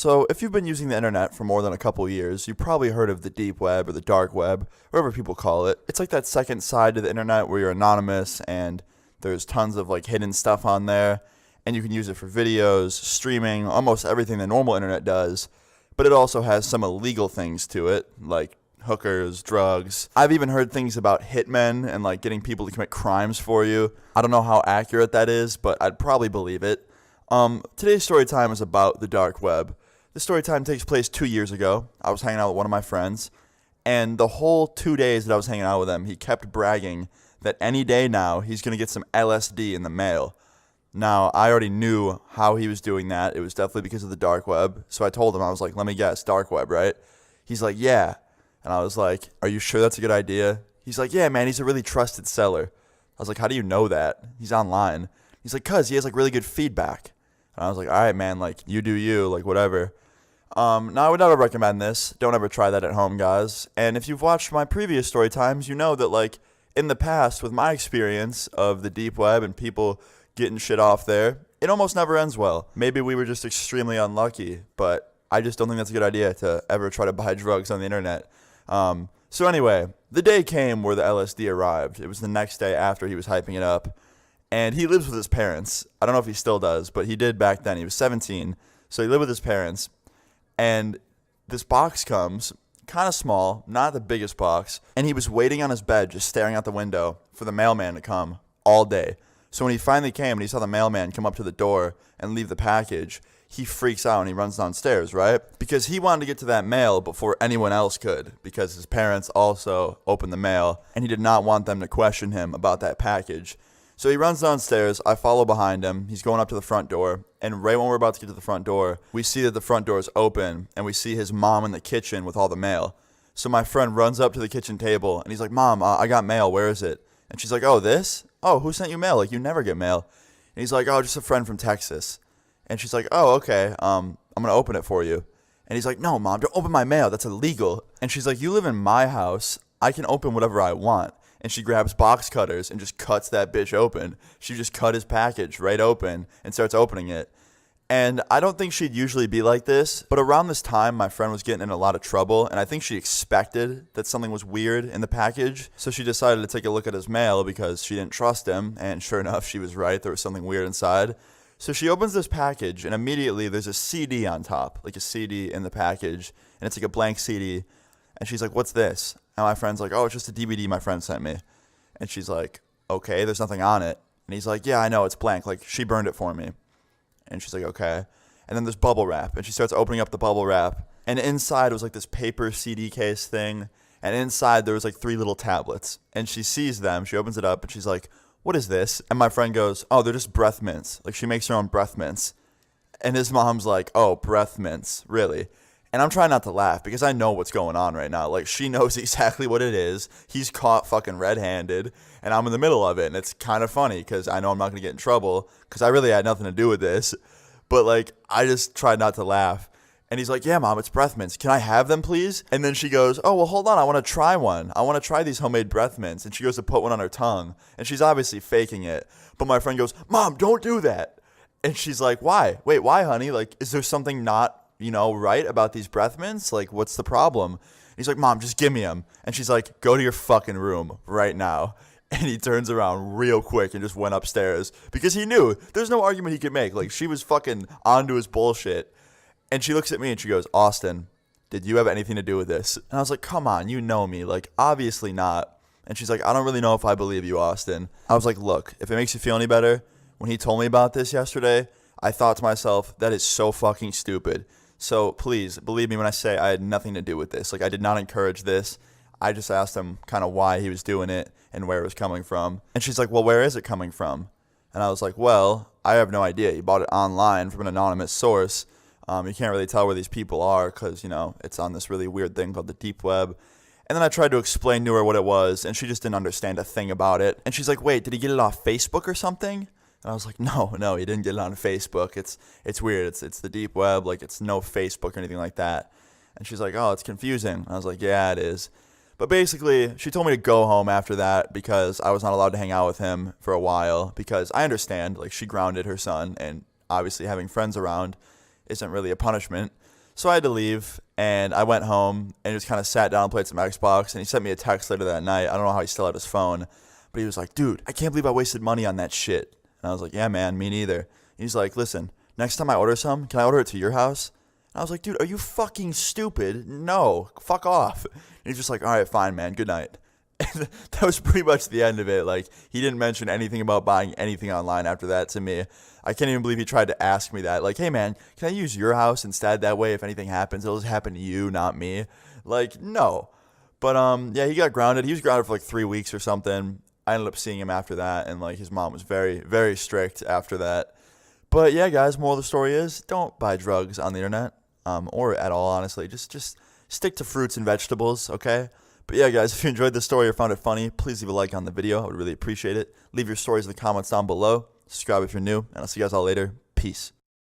So, if you've been using the internet for more than a couple years, you've probably heard of the deep web or the dark web, whatever people call it. It's like that second side to the internet where you're anonymous and there's tons of like hidden stuff on there, and you can use it for videos, streaming, almost everything the normal internet does, but it also has some illegal things to it, like hookers, drugs. I've even heard things about hitmen and like getting people to commit crimes for you. I don't know how accurate that is, but I'd probably believe it. Today's story time is about the dark web. This story time takes place 2 years ago. I was hanging out with one of my friends, and the whole 2 days that I was hanging out with him, he kept bragging that any day now he's going to get some LSD in the mail. Now, I already knew how he was doing that. It was definitely because of the dark web. So I told him, I was like, let me guess, dark web, right? He's like, yeah. And I was like, are you sure that's a good idea? He's like, yeah, man, he's a really trusted seller. I was like, how do you know that? He's online. He's like, cuz he has like really good feedback. And I was like, all right, man, like you do you, like whatever. Now, I would never recommend this. Don't ever try that at home, guys. And if you've watched my previous story times, you know that like in the past with my experience of the deep web and people getting shit off there, it almost never ends well. Maybe we were just extremely unlucky, but I just don't think that's a good idea to ever try to buy drugs on the internet. So anyway, the day came where the LSD arrived. It was the next day after he was hyping it up. And he lives with his parents. I don't know if he still does, but he did back then. He was 17, so he lived with his parents. And this box comes, kind of small, not the biggest box. And he was waiting on his bed, just staring out the window for the mailman to come all day. So when he finally came and he saw the mailman come up to the door and leave the package, he freaks out and he runs downstairs, right? Because he wanted to get to that mail before anyone else could, because his parents also opened the mail, and he did not want them to question him about that package. So he runs downstairs, I follow behind him, he's going up to the front door, and right when we're about to get to the front door, we see that the front door is open, and we see his mom in the kitchen with all the mail. So my friend runs up to the kitchen table, and he's like, Mom, I got mail, where is it? And she's like, oh, this? Oh, who sent you mail? Like, you never get mail. And he's like, oh, just a friend from Texas. And she's like, oh, okay, I'm going to open it for you. And he's like, no, Mom, don't open my mail, that's illegal. And she's like, you live in my house, I can open whatever I want. And she grabs box cutters and just cuts that bitch open. She just cut his package right open and starts opening it. And I don't think she'd usually be like this, but around this time, my friend was getting in a lot of trouble, and I think she expected that something was weird in the package. So she decided to take a look at his mail because she didn't trust him, and sure enough, she was right. There was something weird inside. So she opens this package, and immediately there's a CD on top, like a CD in the package, and it's like a blank CD. And she's like, what's this? And my friend's like, oh, it's just a DVD my friend sent me. And she's like, okay, there's nothing on it. And he's like, yeah, I know, it's blank. Like, she burned it for me. And she's like, okay. And then there's bubble wrap. And she starts opening up the bubble wrap. And inside was like this paper CD case thing. And inside there was like 3 little tablets. And she sees them. She opens it up and she's like, what is this? And my friend goes, oh, they're just breath mints. Like, she makes her own breath mints. And his mom's like, oh, breath mints, really? And I'm trying not to laugh because I know what's going on right now. Like, she knows exactly what it is. He's caught fucking red-handed, and I'm in the middle of it. And it's kind of funny because I know I'm not going to get in trouble because I really had nothing to do with this. But, like, I just tried not to laugh. And he's like, yeah, Mom, it's breath mints. Can I have them, please? And then she goes, oh, well, hold on. I want to try one. I want to try these homemade breath mints. And she goes to put one on her tongue. And she's obviously faking it. But my friend goes, Mom, don't do that. And she's like, why? Wait, why, honey? Like, is there something not right about these breath mints? Like, what's the problem? And he's like, Mom, just give me them. And she's like, go to your fucking room right now. And he turns around real quick and just went upstairs because he knew there's no argument he could make. Like, she was fucking onto his bullshit. And she looks at me and she goes, Austin, did you have anything to do with this? And I was like, come on, you know me. Like, obviously not. And she's like, I don't really know if I believe you, Austin. I was like, look, if it makes you feel any better, when he told me about this yesterday, I thought to myself, that is so fucking stupid. So please, believe me when I say I had nothing to do with this. Like, I did not encourage this. I just asked him kind of why he was doing it and where it was coming from. And she's like, well, where is it coming from? And I was like, well, I have no idea. He bought it online from an anonymous source. You can't really tell where these people are because, it's on this really weird thing called the deep web. And then I tried to explain to her what it was, and she just didn't understand a thing about it. And she's like, wait, did he get it off Facebook or something? And I was like, no, he didn't get it on Facebook. It's weird. It's the deep web. Like, it's no Facebook or anything like that. And she's like, oh, it's confusing. And I was like, yeah, it is. But basically, she told me to go home after that because I was not allowed to hang out with him for a while because I understand, like, she grounded her son, and obviously having friends around isn't really a punishment. So I had to leave, and I went home and just kind of sat down and played some Xbox, and he sent me a text later that night. I don't know how he still had his phone, but he was like, dude, I can't believe I wasted money on that shit. And I was like, yeah, man, me neither. And he's like, listen, next time I order some, can I order it to your house? And I was like, dude, are you fucking stupid? No, fuck off. And he's just like, all right, fine, man, good night. And that was pretty much the end of it. Like, he didn't mention anything about buying anything online after that to me. I can't even believe he tried to ask me that. Like, hey, man, can I use your house instead? That way, if anything happens, it'll just happen to you, not me. Like, no. But, yeah, he got grounded. He was grounded for, like, 3 weeks or something. I ended up seeing him after that, and, like, his mom was very, very strict after that. But, yeah, guys, moral of the story is don't buy drugs on the internet, or at all, honestly. Just stick to fruits and vegetables, okay? But yeah, guys, if you enjoyed this story or found it funny, please leave a like on the video. I would really appreciate it. Leave your stories in the comments down below. Subscribe if you're new, and I'll see you guys all later. Peace.